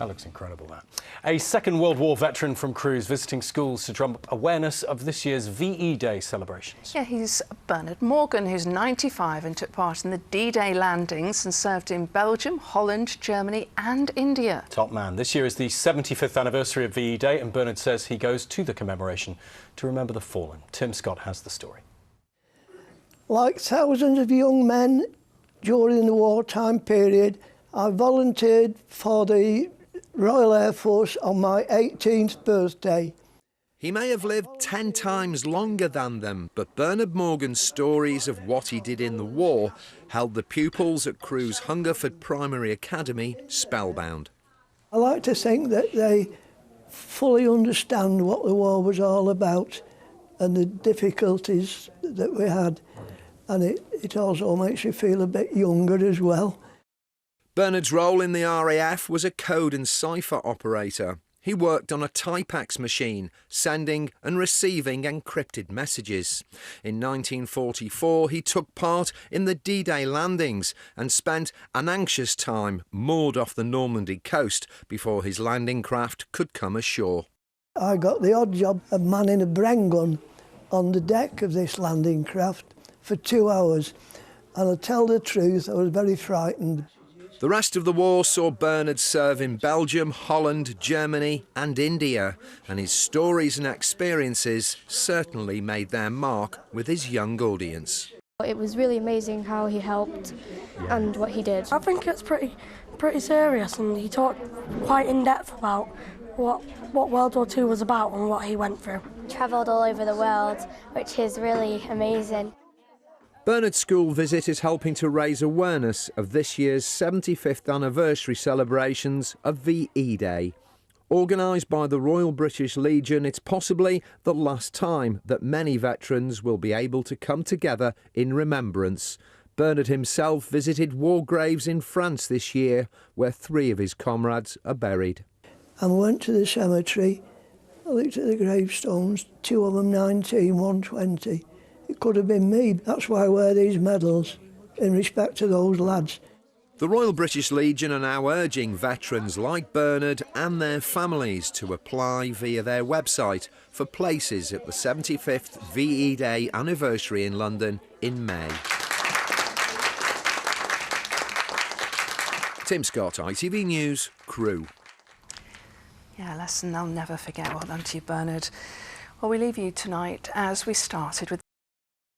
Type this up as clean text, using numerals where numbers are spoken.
That looks incredible, that. A Second World War veteran from Crewe is visiting schools to drum up awareness of this year's VE Day celebrations. Yeah, he's Bernard Morgan, who's 95 and took part in the D-Day landings and served in Belgium, Holland, Germany and India. Top man. This year is the 75th anniversary of VE Day, and Bernard says he goes to the commemoration to remember the fallen. Tim Scott has the story. Like thousands of young men during the wartime period, I volunteered for the Royal Air Force on my 18th birthday. He may have lived 10 times longer than them, but Bernard Morgan's stories of what he did in the war held the pupils at Crewe's Hungerford Primary Academy spellbound. I like to think that they fully understand what the war was all about and the difficulties that we had, and it also makes you feel a bit younger as well. Bernard's role in the RAF was a code and cipher operator. He worked on a Typex machine, sending and receiving encrypted messages. In 1944, he took part in the D-Day landings and spent an anxious time moored off the Normandy coast before his landing craft could come ashore. I got the odd job of manning a Bren gun on the deck of this landing craft for 2 hours, and to tell the truth, I was very frightened. The rest of the war saw Bernard serve in Belgium, Holland, Germany and India, and his stories and experiences certainly made their mark with his young audience. It was really amazing how he helped and what he did. I think it's pretty serious, and he talked quite in depth about what World War II was about and what he went through. Travelled all over the world, which is really amazing. Bernard's school visit is helping to raise awareness of this year's 75th anniversary celebrations of VE Day. Organised by the Royal British Legion, it's possibly the last time that many veterans will be able to come together in remembrance. Bernard himself visited war graves in France this year, where 3 of his comrades are buried. I went to the cemetery, I looked at the gravestones, 2 of them 19, 120. It could have been me. That's why I wear these medals, in respect to those lads. The Royal British Legion are now urging veterans like Bernard and their families to apply via their website for places at the 75th VE Day anniversary in London in May. Tim Scott, ITV News, Crewe. Yeah, a lesson I'll never forget. Well done to you, Bernard. Well, we leave you tonight as we started with